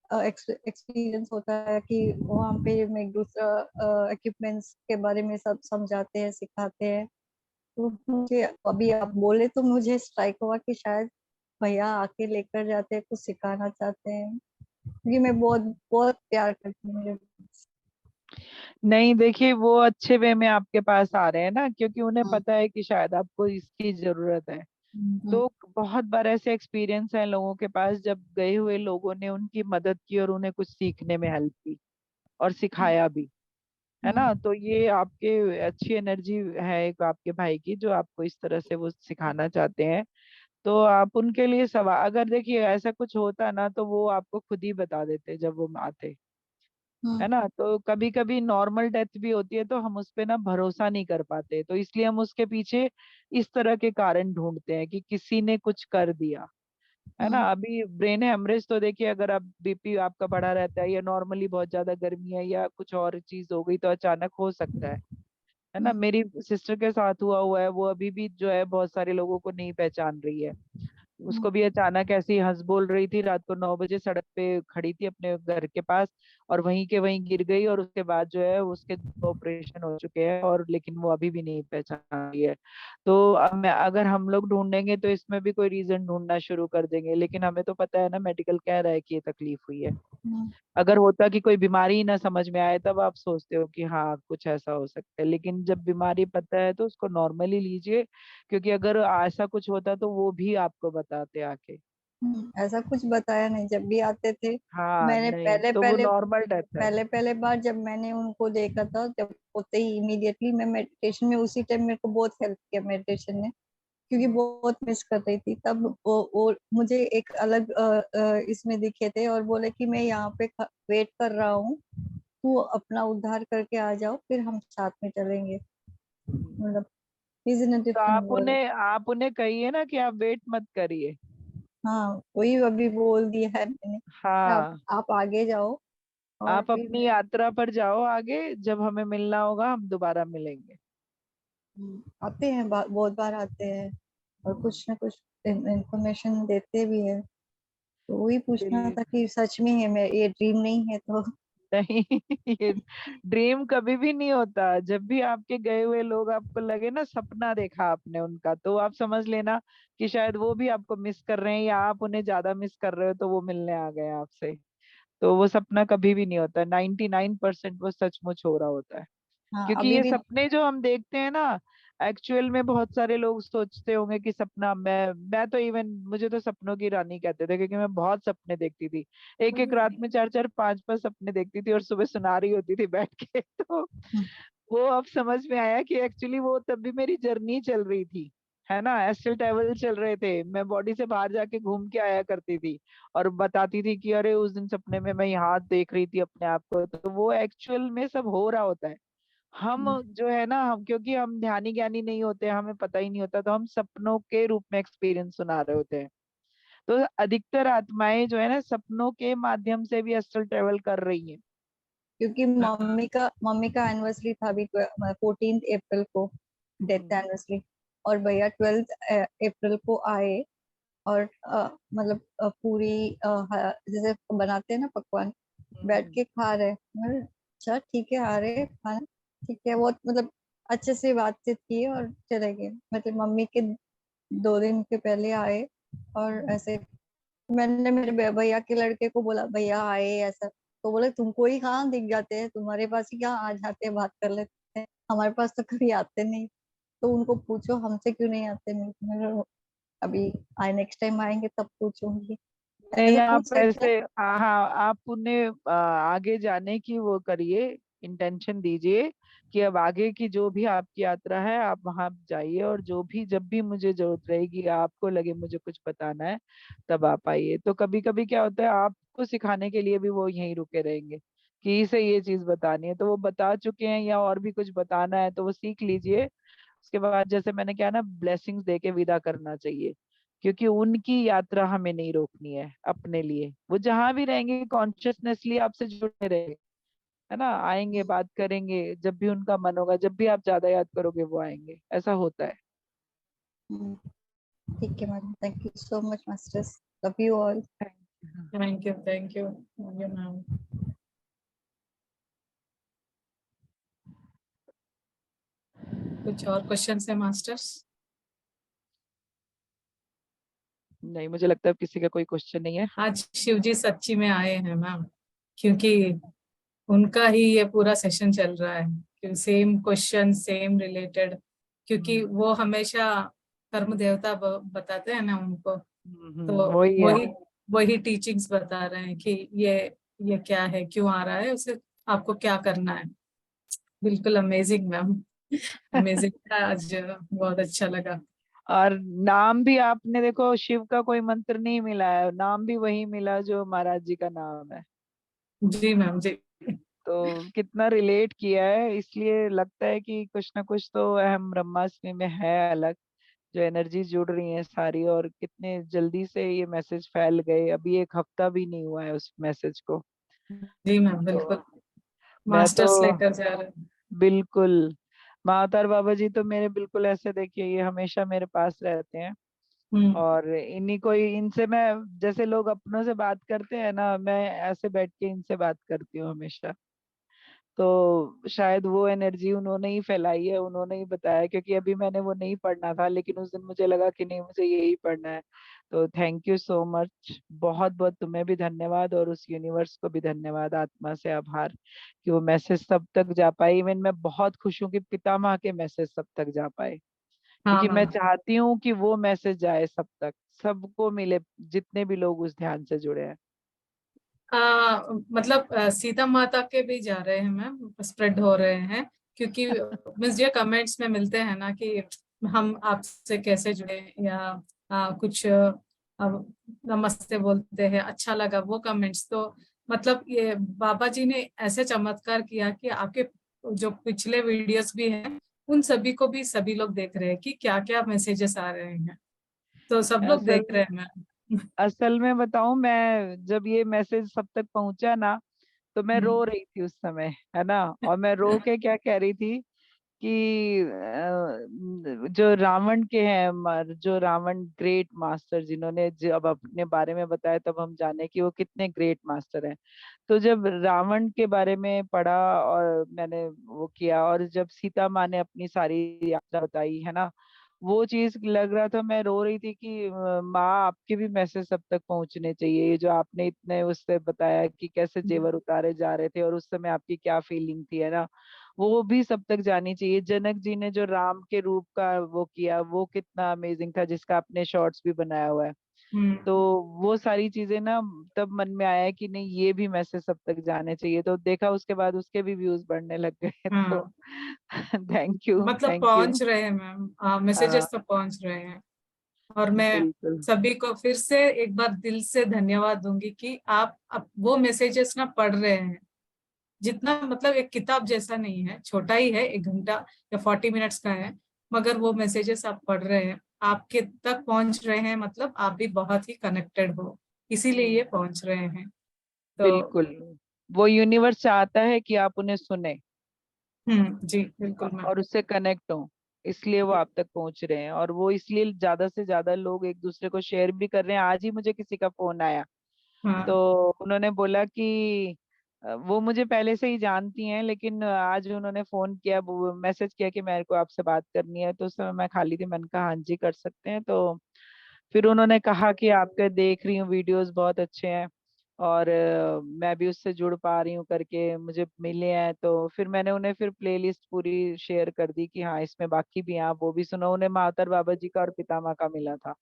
एक्सपीरियंस होता है कि वहाँ पे मैं दूसरा इक्विपमेंट्स के बारे में सब समझाते हैं, सिखाते हैं। तो मुझे अभी आप बोले तो मुझे स्ट्राइक हुआ कि शायद भैया आके लेकर जाते हैं, कुछ सिखाना चाहते हैं, क्योंकि मैं बहुत बहुत प्यार करती हूँ मेरे। नहीं देखिए, वो अच्छे वे में आपके पास आ रहे हैं ना, क्योंकि उन्हें हाँ। पता है कि शायद आपको इसकी जरूरत है। तो बहुत बार ऐसे एक्सपीरियंस है लोगों के पास, जब गए हुए लोगों ने उनकी मदद की और उन्हें कुछ सीखने में हेल्प की और सिखाया भी, है ना। तो ये आपके अच्छी एनर्जी है एक आपके भाई की, जो आपको इस तरह से वो सिखाना चाहते हैं। तो आप उनके लिए सवाल, अगर देखिए ऐसा कुछ होता ना तो वो आपको खुद ही बता देते जब वो आते, है ना। तो कभी कभी नॉर्मल डेथ भी होती है तो हम उस पे ना भरोसा नहीं कर पाते, तो इसलिए हम उसके पीछे इस तरह के कारण ढूंढते हैं कि किसी ने कुछ कर दिया, है ना। अभी ब्रेन हेमरेज तो देखिए, अगर आप बीपी आपका बढ़ा रहता है या नॉर्मली बहुत ज्यादा गर्मी है या कुछ और चीज हो गई तो अचानक हो सकता है ना। मेरी सिस्टर के साथ हुआ है, वो अभी भी जो है बहुत सारे लोगों को नहीं पहचान रही है। उसको भी अचानक ऐसी हंस बोल रही थी, रात को 9 बजे सड़क पे खड़ी थी अपने घर के पास, और वहीं के वहीं गिर गई, और उसके बाद जो है उसके 2 ऑपरेशन हो चुके हैं, और लेकिन वो अभी भी नहीं पहचान रही है। तो अब मैं, अगर हम लोग ढूंढेंगे तो इसमें भी कोई रीजन ढूंढना शुरू कर देंगे, लेकिन हमें तो पता है ना, मेडिकल कह रहा है कि ये तकलीफ हुई है। अगर होता कि कोई बीमारी ही ना समझ में आए, तब आप सोचते हो कि हाँ कुछ ऐसा हो सकता है, लेकिन जब बीमारी पता है तो उसको नॉर्मली लीजिए, क्योंकि अगर ऐसा कुछ होता तो वो भी आपको बताते आके। ऐसा कुछ बताया नहीं जब भी आते थे। हाँ मैंने नहीं, तो वो नॉर्मल डेथ है। पहले बार जब मैंने उनको देखा था, जब होते ही इमीडिएटली मैं मेडिटेशन में, उसी टाइम मेरे को बहुत हेल्प किया मेडिटेशन ने, क्योंकि बहुत मिस कर रही थी तब। वो मुझे एक अलग इसमें दिखे थे और बोले कि मैं यहाँ पे वेट कर रहा हूँ, तू अपना उद्धार करके आ जाओ, फिर हम साथ में चलेंगे। मतलब इज इन अ तो डिफरेंट वर्ल्ड। आप उन्हें कहिए ना कि आप वेट मत करिए। हाँ, वही अभी बोल दिया है मैंने कि हाँ, आप आगे जाओ और आप फिर अपनी यात्रा पर जाओ आगे, जब हमें मिलना होगा हम दोबारा मिलेंगे। आते हैं, बहुत बार आते हैं और कुछ ना कुछ इंफॉर्मेशन देते भी है। तो वही पूछना चलिए। था कि सच में है, मैं ये ड्रीम नहीं है तो। नहीं, ये ड्रीम कभी भी नहीं होता। जब भी आपके गए हुए लोग आपको लगे ना सपना देखा आपने उनका, तो आप समझ लेना कि शायद वो भी आपको मिस कर रहे हैं, या आप उन्हें ज्यादा मिस कर रहे हो तो वो मिलने आ गए हैं आपसे। तो वो सपना कभी भी नहीं होता, 99% वो सचमुच हो रहा होता है। हाँ, क्योंकि अभी ये भी। सपने जो हम देखते हैं ना, एक्चुअल में बहुत सारे लोग सोचते होंगे कि सपना, मैं तो इवन, मुझे तो सपनों की रानी कहते थे, क्योंकि मैं बहुत सपने देखती थी। एक एक रात में 4 4 5 5 सपने देखती थी और सुबह सुना रही होती थी बैठ के। तो वो अब समझ में आया कि एक्चुअली वो तब भी मेरी जर्नी चल रही थी, है ना। एस्ट्रल ट्रैवल चल रहे थे, मैं बॉडी से बाहर जाके घूम के आया करती थी, और बताती थी कि अरे उस दिन सपने में मैं यहाँ देख रही थी अपने आप को। तो वो एक्चुअल में सब हो रहा होता है। हम जो है ना, हम क्योंकि हम ध्यानी ज्ञानी नहीं होते, हमें पता ही नहीं होता, तो हम सपनों के रूप में एक्सपीरियंस सुना रहे होते हैं। तो अधिकतर आत्माएं जो है ना, सपनों के माध्यम से भी एस्ट्रल ट्रेवल कर रही हैं। क्योंकि मम्मी का एनिवर्सरी था अभी 14 अप्रैल को, डेथ हम्म, एनिवर्सरी। और भैया 12 अप्रैल को आए और मतलब पूरी जैसे बनाते हैं ना पकवान, बैठ हम्म, के खा रहे। मैं, अच्छा ठीक है, आ रहे हैं खाना, ठीक है। बहुत मतलब अच्छे से बातचीत की और चले गए। मतलब मम्मी के 2 दिन के पहले आए और हम्म, ऐसे। मैंने मेरे भैया के लड़के को बोला, भैया आए ऐसा। तो बोले तुमको ही कहाँ दिख जाते हैं, तुम्हारे पास ही कहाँ आ जाते हैं, बात कर लेते हैं, हमारे पास तो कभी आते नहीं। तो उनको पूछो हमसे क्यों नहीं आते। मैं अभी आए, नेक्स्ट टाइम आएंगे तब पूछूंगी। नहीं ऐसा पूछ आप सकते हैं। ऐसे, हाँ, आप उन्हें आगे जाने की वो करिए, इंटेंशन दीजिए कि अब आगे की जो भी आपकी यात्रा है आप वहां जाइए, और जो भी जब भी मुझे जरूरत रहेगी, आपको लगे मुझे कुछ बताना है, तब आप आइए। तो कभी कभी क्या होता है, आपको सिखाने के लिए भी वो यहीं रुके रहेंगे कि इसे ये चीज बतानी है, तो वो बता चुके हैं, या और भी कुछ बताना है तो वो सीख लीजिए। उसके बाद जैसे मैंने कहा ना, ब्लेसिंग्स दे के विदा करना चाहिए, क्योंकि उनकी यात्रा हमें नहीं रोकनी है अपने लिए। वो जहां भी रहेंगे कॉन्शियसनेसली आपसे जुड़े रहेंगे, है ना, आएंगे, बात करेंगे, जब भी उनका मन होगा, जब भी आप ज्यादा याद करोगे वो आएंगे, ऐसा होता है। हम्म, ठीक है madam, thank you so much masters, love you all. Thank you, thank you ma'am. कुछ और क्वेश्चन है मास्टर्स? नहीं, मुझे लगता है किसी का कोई क्वेश्चन नहीं है। आज शिव जी सच्ची में आए हैं मैम, क्योंकि उनका ही ये पूरा सेशन चल रहा है, सेम क्वेश्चन सेम रिलेटेड, क्योंकि वो हमेशा कर्म देवता बताते हैं ना उनको, तो वही है। वही वही टीचिंग्स बता रहे हैं कि ये क्या है, क्यों आ रहा है, उसे आपको क्या करना है। बिल्कुल अमेजिंग मैम, अमेजिंग था आज, बहुत अच्छा लगा। और नाम भी आपने देखो, शिव का कोई मंत्र नहीं मिला है, नाम भी वही मिला जो महाराज जी का नाम है। जी मैम जी। तो कितना रिलेट किया है, इसलिए लगता है कि कुछ ना कुछ तो अहम ब्रह्मास्मि में है अलग, जो एनर्जी जुड़ रही है सारी। और कितने जल्दी से ये मैसेज फैल गए, अभी एक हफ्ता भी नहीं हुआ है उस मैसेज को। जी मैम तो बिल्कुल, मैं तो मास्टर्स लेकर जा रहे हैं। बिल्कुल, महाअवतार बाबा जी तो मेरे बिल्कुल ऐसे, देखिए ये हमेशा मेरे पास रहते हैं। हम्म। और इन्हीं को इनसे मैं, जैसे लोग अपनों से बात करते हैं ना, मैं ऐसे बैठ के इनसे बात करती हूँ हमेशा। तो शायद वो एनर्जी उन्होंने ही फैलाई है, उन्होंने ही बताया, क्योंकि अभी मैंने वो नहीं पढ़ना था, लेकिन उस दिन मुझे लगा कि नहीं, मुझे यही पढ़ना है। तो थैंक यू सो मच, बहुत बहुत तुम्हें भी धन्यवाद, और उस यूनिवर्स को भी धन्यवाद, आत्मा से आभार कि वो मैसेज सब तक जा पाई। इवन मैं बहुत खुश हूँ कि पितामह के मैसेज सब तक जा पाए, हाँ क्योंकि मैं मैम। चाहती हूँ कि वो मैसेज जाए सब तक, सबको मिले, जितने भी लोग उस ध्यान से जुड़े हैं। मतलब सीता माता के भी जा रहे हैं मैम, स्प्रेड हो रहे हैं, क्योंकि मीन्स ये कमेंट्स में मिलते हैं ना कि हम आपसे कैसे जुड़े, या कुछ नमस्ते बोलते हैं, अच्छा लगा वो कमेंट्स। तो मतलब ये बाबा जी ने ऐसे चमत्कार किया कि आपके जो पिछले वीडियोस भी हैं, उन सभी को भी सभी लोग देख रहे हैं कि क्या क्या मैसेजेस आ रहे हैं, तो सब लोग असल देख रहे हैं मैम। असल में बताऊं, मैं जब ये मैसेज सब तक पहुंचा ना, तो मैं रो रही थी उस समय, है ना। और मैं रो के क्या कह रही थी कि जो रावण के हैं, जो रावण ग्रेट मास्टर, जिन्होंने जब अपने बारे में बताया, तब हम जाने कि वो कितने ग्रेट मास्टर हैं। तो जब रावण के बारे में पढ़ा और मैंने वो किया, और जब सीता माँ ने अपनी सारी यात्रा बताई, है ना, वो चीज लग रहा था, मैं रो रही थी कि माँ, आपके भी मैसेज सब तक पहुंचने चाहिए। ये जो आपने इतने उससे बताया कि कैसे जेवर उतारे जा रहे थे और उस समय आपकी क्या फीलिंग थी, है ना, वो भी सब तक जानी चाहिए। जनक जी ने जो राम के रूप का वो किया, वो कितना अमेजिंग था, जिसका आपने शॉर्ट्स भी बनाया हुआ है। तो हम्म। वो सारी चीजें ना, तब मन में आया कि नहीं, ये भी मैसेज सब तक जाने चाहिए। तो देखा, उसके बाद उसके भी व्यूज बढ़ने लग गए। तो हाँ, थैंक यू, मतलब थैंक यू। पहुंच रहे हैं मैम, हाँ, मैसेजेस तो पहुंच रहे हैं। और मैं बिल्कुल। सभी को फिर से एक बार दिल से धन्यवाद दूंगी कि आप अब वो मैसेजेस ना पढ़ रहे हैं। जितना मतलब एक किताब जैसा नहीं है, छोटा ही है, 1 घंटा या 40 मिनट्स का है, मगर वो मैसेजेस आप पढ़ रहे हैं, आपके तक पहुंच रहे हैं, मतलब आप भी बहुत ही कनेक्टेड हो, इसीलिए ये पहुंच रहे हैं। तो बिल्कुल, वो यूनिवर्स चाहता है कि आप उन्हें सुने जी बिल्कुल मैम। और उससे कनेक्ट हो, इसलिए वो आप तक पहुंच रहे हैं। और वो इसलिए ज्यादा से ज्यादा लोग एक दूसरे को शेयर भी कर रहे हैं। आज ही मुझे किसी का फोन आया, तो हाँ। उन्होंने बोला कि वो मुझे पहले से ही जानती हैं, लेकिन आज उन्होंने फोन किया, मैसेज किया कि मेरे को आपसे बात करनी है। तो उस समय मैं खाली थी, मैंने कहा हाँ जी, कर सकते हैं। तो फिर उन्होंने कहा कि आपके देख रही हूँ वीडियोस बहुत अच्छे हैं, और मैं भी उससे जुड़ पा रही हूँ करके मुझे मिले हैं। तो फिर मैंने उन्हें फिर प्लेलिस्ट पूरी शेयर कर दी कि हाँ, इसमें बाकी भी हैं, आप वो भी सुनो। उन्हें मातर बाबा जी का और पितामा का मिला था।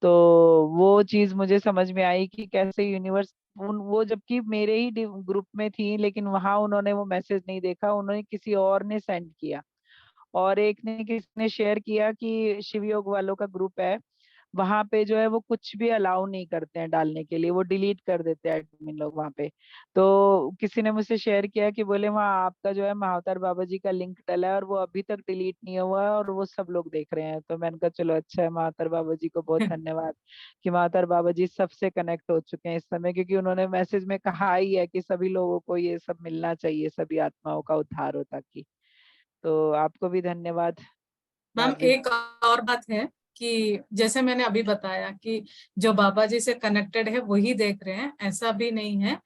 तो वो चीज मुझे समझ में आई कि कैसे यूनिवर्स वो जबकि मेरे ही ग्रुप में थी, लेकिन वहां उन्होंने वो मैसेज नहीं देखा, उन्होंने किसी और ने सेंड किया। और एक ने किसी ने शेयर किया कि शिव योग वालों का ग्रुप है, वहां पे जो है वो कुछ भी अलाउ नहीं करते हैं डालने के लिए, वो डिलीट कर देते हैं एडमिन लोग वहां पे। तो किसी ने मुझसे शेयर किया कि बोले वहाँ आपका जो है महाअवतार बाबा जी का लिंक डला है और वो अभी तक डिलीट नहीं हुआ है और वो सब लोग देख रहे हैं। तो मैंने कहा चलो अच्छा है, महाअवतार बाबा जी को बहुत धन्यवाद कि महाअवतार बाबा जी सबसे कनेक्ट हो चुके हैं इस समय, क्योंकि उन्होंने मैसेज में कहा ही है कि सभी लोगों को ये सब मिलना चाहिए, सभी आत्माओं का उद्धार हो ताकि। तो आपको भी धन्यवाद मैम माधवी। एक और बात है कि जैसे मैंने अभी बताया कि जो बाबा जी से कनेक्टेड है वही देख रहे हैं, ऐसा भी नहीं है।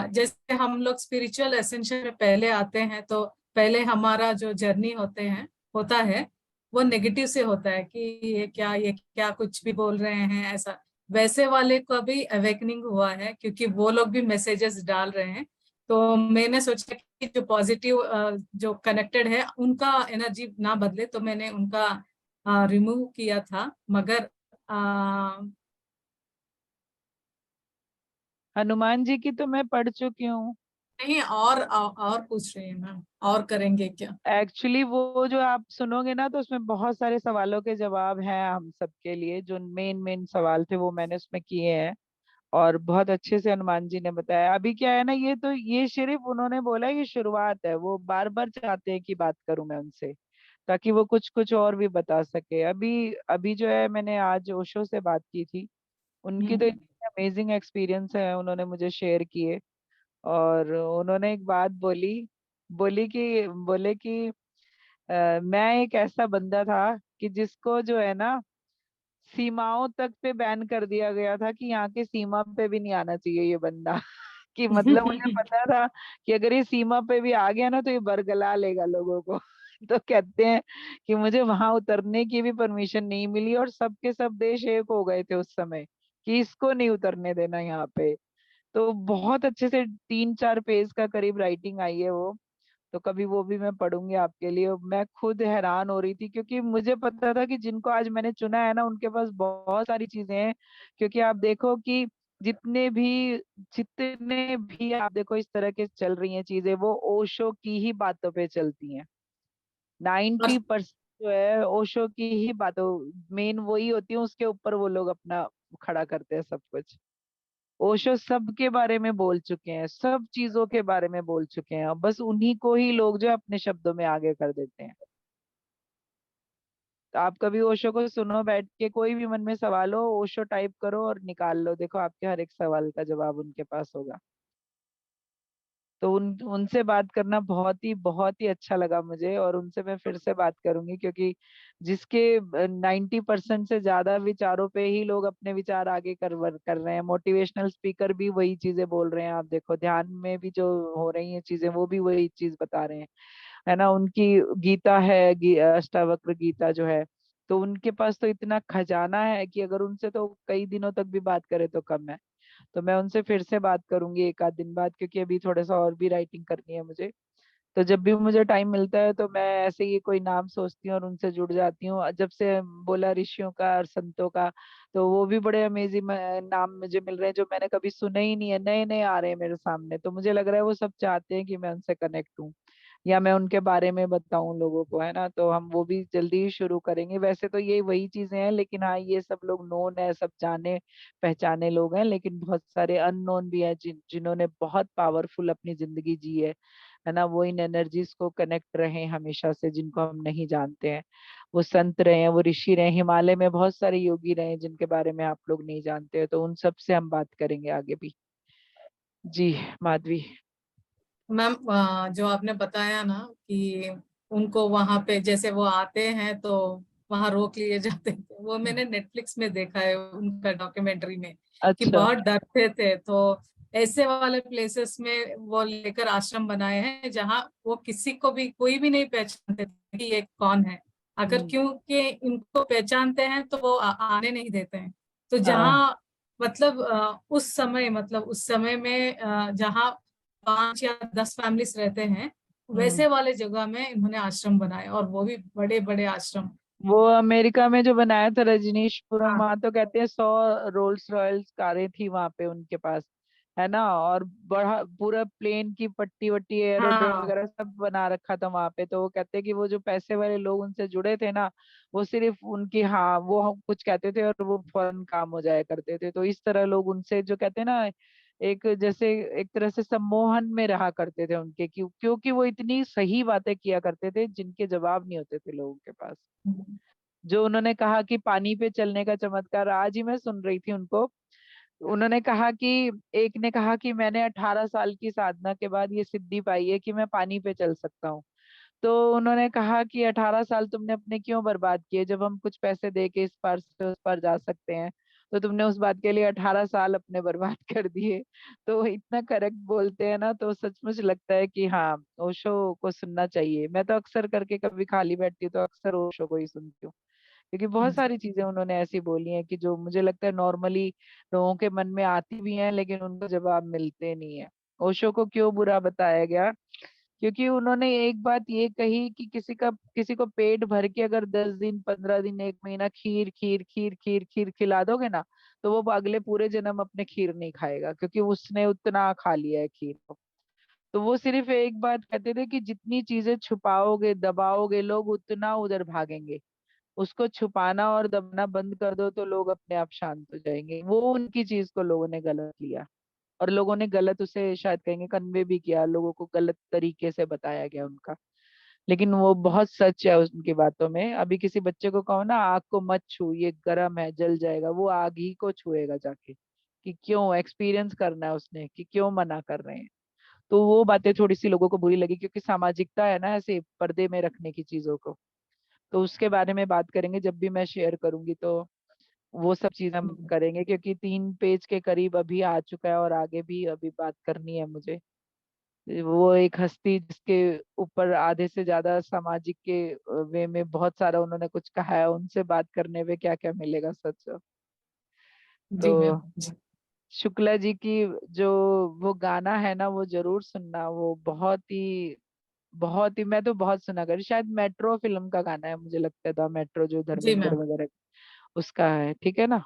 जैसे हम लोग स्पिरिचुअल एसेंशियल में पहले आते हैं तो पहले हमारा जो जर्नी होता है वो नेगेटिव से होता है कि ये क्या कुछ भी बोल रहे हैं ऐसा। वैसे वाले को भी अवेकनिंग हुआ है क्योंकि वो लोग भी मैसेजेस डाल रहे हैं। तो मैंने सोचा कि जो पॉजिटिव जो कनेक्टेड है उनका एनर्जी ना बदले, तो मैंने उनका रिमूव किया था। मगर हनुमान जी की तो मैं पढ़ चुकी हूँ। नहीं, और पूछ रही है मैम, और करेंगे क्या? एक्चुअली वो जो आप सुनोगे ना तो उसमें बहुत सारे सवालों के जवाब हैं हम सबके लिए, जो मेन मेन सवाल थे वो मैंने उसमें किए हैं और बहुत अच्छे से हनुमान जी ने बताया। अभी क्या है ना, ये तो ये सिर्फ उन्होंने बोला ये शुरुआत है, वो बार बार चाहते हैं कि बात करूं मैं उनसे ताकि वो कुछ कुछ और भी बता सके। अभी अभी जो है मैंने आज ओशो से बात की थी, उनकी तो हम्म। इतनी अमेजिंग एक्सपीरियंस है उन्होंने मुझे शेयर किए। और उन्होंने एक बात बोली, बोले कि मैं एक ऐसा बंदा था कि जिसको जो है ना सीमाओं तक पे बैन कर दिया गया था कि यहाँ के सीमा पे भी नहीं आना चाहिए ये बंदा कि मतलब मुझे पता था कि अगर ये सीमा पे भी आ गया ना तो ये बरगला लेगा लोगों को। तो कहते हैं कि मुझे वहां उतरने की भी परमिशन नहीं मिली और सबके सब देश एक हो गए थे उस समय कि इसको नहीं उतरने देना यहाँ पे। तो बहुत अच्छे से 3-4 पेज का करीब राइटिंग आई है वो। तो कभी वो भी मैं पढ़ूंगी आपके लिए। मैं खुद हैरान हो रही थी क्योंकि मुझे पता था कि जिनको आज मैंने चुना है ना उनके पास बहुत सारी चीजें हैं। क्योंकि आप देखो कि जितने भी आप देखो इस तरह के चल रही हैं चीजें, वो ओशो की ही बातों पे चलती हैं। और 90% जो है ओशो की ही बातों, मेन वही होती है, उसके ऊपर वो लोग अपना खड़ा करते हैं सब कुछ। ओशो सबके बारे में बोल चुके हैं, सब चीजों के बारे में बोल चुके हैं, और बस उन्हीं को ही लोग जो है अपने शब्दों में आगे कर देते हैं। तो आप कभी ओशो को सुनो बैठ के, कोई भी मन में सवाल हो ओशो टाइप करो और निकाल लो, देखो आपके हर एक सवाल का जवाब उनके पास होगा। तो उनसे बात करना बहुत ही अच्छा लगा मुझे, और उनसे मैं फिर से बात करूंगी क्योंकि जिसके 90% से ज्यादा विचारों पे ही लोग अपने विचार आगे कर रहे हैं। मोटिवेशनल स्पीकर भी वही चीजें बोल रहे हैं, आप देखो ध्यान में भी जो हो रही हैं चीजें वो भी वही चीज बता रहे हैं, है ना। उनकी गीता है, अष्टावक्र गीता जो है, तो उनके पास तो इतना खजाना है कि अगर उनसे तो कई दिनों तक भी बात करे तो कम है। तो मैं उनसे फिर से बात करूंगी एक आध दिन बाद, क्योंकि अभी थोड़ा सा और भी राइटिंग करनी है मुझे। तो जब भी मुझे टाइम मिलता है तो मैं ऐसे ही कोई नाम सोचती हूँ और उनसे जुड़ जाती हूँ। जब से बोला ऋषियों का और संतों का, तो वो भी बड़े अमेजिंग नाम मुझे मिल रहे हैं जो मैंने कभी सुने ही नहीं है, नए नए आ रहे हैं मेरे सामने। तो मुझे लग रहा है वो सब चाहते हैं कि मैं उनसे कनेक्ट हूँ या मैं उनके बारे में बताऊं लोगों को, है ना। तो हम वो भी जल्दी ही शुरू करेंगे। वैसे तो ये वही चीजें हैं, लेकिन हाँ ये सब लोग नोन है, सब जाने पहचाने लोग हैं, लेकिन बहुत सारे अननोन भी हैं जिन्होंने बहुत पावरफुल अपनी जिंदगी जी है ना। वो इन एनर्जीज को कनेक्ट रहे हमेशा से, जिनको हम नहीं जानते हैं। वो संत रहे हैं, वो ऋषि रहे, हिमालय में बहुत सारे योगी रहे हैं जिनके बारे में आप लोग नहीं जानते हैं। तो उन सब से हम बात करेंगे आगे भी। जी माधवी। मैम जो आपने बताया ना कि उनको वहां पे जैसे वो आते हैं तो वहां रोक लिए जाते थे, वो मैंने नेटफ्लिक्स में देखा है उनका डॉक्यूमेंट्री में कि अच्छा। बहुत डरते थे। तो ऐसे वाले प्लेसेस में वो लेकर आश्रम बनाए हैं जहाँ वो किसी को भी कोई भी नहीं पहचानते थे कि ये कौन है। अगर हम्म। क्योंकि इनको पहचानते हैं तो वो आने नहीं देते हैं। तो हाँ। जहाँ मतलब उस समय में जहाँ 5 या 10 फैमिलीज रहते हैं, हम्म। वैसे वाले जगह में इन्होंने आश्रम बनाए, और वो भी बड़े बड़े आश्रम। वो अमेरिका में जो बनाया था रजनीशपुरम, हाँ वहां तो कहते हैं 100 रोल्स रॉयल्स कारें थी वहां पे उनके पास, है ना। और बड़ा पूरा प्लेन की पट्टी वट्टी एरोड्रोम हाँ वगैरह सब बना रखा था वहां पे। तो वो कहते हैं कि वो जो पैसे वाले लोग उनसे जुड़े थे ना, वो सिर्फ उनकी, हाँ, वो हम कुछ कहते थे और वो फौरन काम हो जाया करते थे। तो इस तरह लोग उनसे, जो कहते हैं ना, एक जैसे एक तरह से सम्मोहन में रहा करते थे उनके, क्योंकि वो इतनी सही बातें किया करते थे जिनके जवाब नहीं होते थे लोगों के पास। जो उन्होंने कहा कि पानी पे चलने का चमत्कार, आज ही मैं सुन रही थी उनको। उन्होंने कहा कि, एक ने कहा कि मैंने 18 साल की साधना के बाद ये सिद्धि पाई है कि मैं पानी पे चल सकता हूँ। तो उन्होंने कहा कि 18 साल तुमने अपने क्यों बर्बाद किए, जब हम कुछ पैसे दे के इस पार से उस पार जा सकते हैं। तो तुमने उस बात के लिए 18 साल अपने बर्बाद कर दिए। तो इतना करेक्ट बोलते हैं ना, तो सचमुच लगता है कि हाँ, ओशो को सुनना चाहिए। मैं तो अक्सर करके कभी खाली बैठती हूँ तो अक्सर ओशो को ही सुनती हूँ, क्योंकि बहुत सारी चीजें उन्होंने ऐसी बोली हैं कि जो मुझे लगता है नॉर्मली लोगों के मन में आती भी हैं, लेकिन उनको जवाब मिलते नहीं है। ओशो को क्यों बुरा बताया गया? क्योंकि उन्होंने एक बात ये कही कि किसी को पेट भर के अगर 10 दिन 15 दिन 1 महीना खीर खीर खीर खीर खीर खिला दोगे ना, तो वो अगले पूरे जन्म अपने खीर नहीं खाएगा, क्योंकि उसने उतना खा लिया है खीर को। तो वो सिर्फ एक बात कहते थे कि जितनी चीजें छुपाओगे दबाओगे लोग उतना उधर भागेंगे। उसको छुपाना और दबना बंद कर दो तो लोग अपने आप शांत हो जाएंगे। वो उनकी चीज को लोगों ने गलत लिया, और लोगों ने गलत उसे शायद कहेंगे कन्वे भी किया, लोगों को गलत तरीके से बताया गया उनका। लेकिन वो बहुत सच है उनकी बातों में। अभी किसी बच्चे को कहो ना आग को मत छू, ये गर्म है जल जाएगा, वो आग ही को छुएगा जाके, कि क्यों, एक्सपीरियंस करना है उसने कि क्यों मना कर रहे हैं। तो वो बातें थोड़ी सी लोगों को बुरी लगी, क्योंकि सामाजिकता है ना ऐसे पर्दे में रखने की चीजों को। तो उसके बारे में बात करेंगे जब भी मैं शेयर करूंगी, तो वो सब चीज हम करेंगे, क्योंकि 3 पेज के करीब अभी आ चुका है और आगे भी अभी बात करनी है मुझे। वो एक हस्ती जिसके ऊपर आधे से ज्यादा सामाजिक के वे में बहुत सारा उन्होंने कुछ कहा है, उनसे बात करने में क्या क्या मिलेगा सच। जी तो मैम जी। शुक्ला जी की जो वो गाना है ना, वो जरूर सुनना। वो बहुत ही मैं तो बहुत सुना करी, शायद मेट्रो फिल्म का गाना है मुझे लगता है, द मेट्रो, जो जी धर्मेंद्र मैम। वगैरह उसका है, ठीक है ना।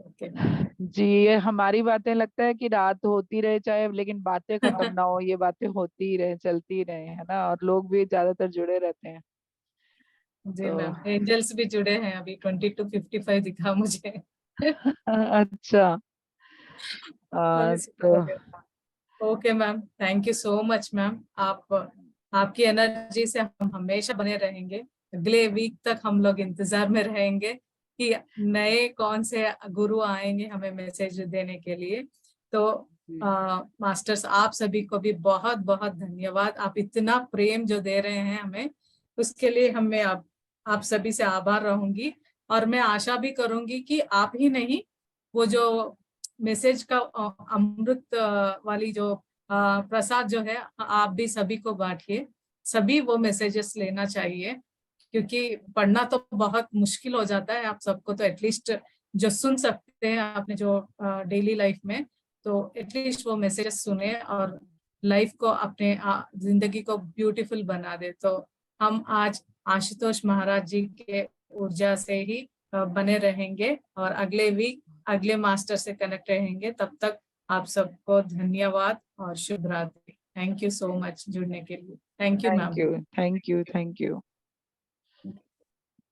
Okay ma'am. जी, ये हमारी बातें लगता है कि रात होती रहे चाहे, लेकिन बातें खत्म ना हो, ये बातें होती ही रहे, चलती ही रहे, है ना। और लोग भी ज्यादातर जुड़े रहते हैं। जी तो मैम, एंजल्स भी जुड़े हैं, अभी 22:55 दिखा मुझे। अच्छा। अभी तो सुबह हो गया। Okay ma'am, thank you so much ma'am. आप, आपकी एनर्जी से हम हमेशा बने रहेंगे। अगले वीक तक हम लोग इंतजार में रहेंगे कि नए कौन से गुरु आएंगे हमें मैसेज देने के लिए। तो जी, मास्टर्स, आप सभी को भी बहुत बहुत धन्यवाद। आप इतना प्रेम जो दे रहे हैं हमें, उसके लिए हमें आप सभी से आभार रहूंगी। और मैं आशा भी करूंगी कि आप ही नहीं, वो जो मैसेज का अमृत वाली जो प्रसाद जो है, आप भी सभी को बांटिए। सभी वो मैसेजेस लेना चाहिए, क्योंकि पढ़ना तो बहुत मुश्किल हो जाता है। आप सबको तो एटलीस्ट जो सुन सकते हैं अपने जो डेली लाइफ में, तो एटलीस्ट वो मैसेजेस सुने और लाइफ को अपने जिंदगी को ब्यूटीफुल बना दे। तो हम आज आशुतोष महाराज जी के ऊर्जा से ही बने रहेंगे और अगले वीक अगले मास्टर से कनेक्ट रहेंगे। तब तक आप सबको धन्यवाद और शुभ रात्रि। थैंक यू सो मच जुड़ने के लिए। Thank you thank ma'am. You, thank you, thank you.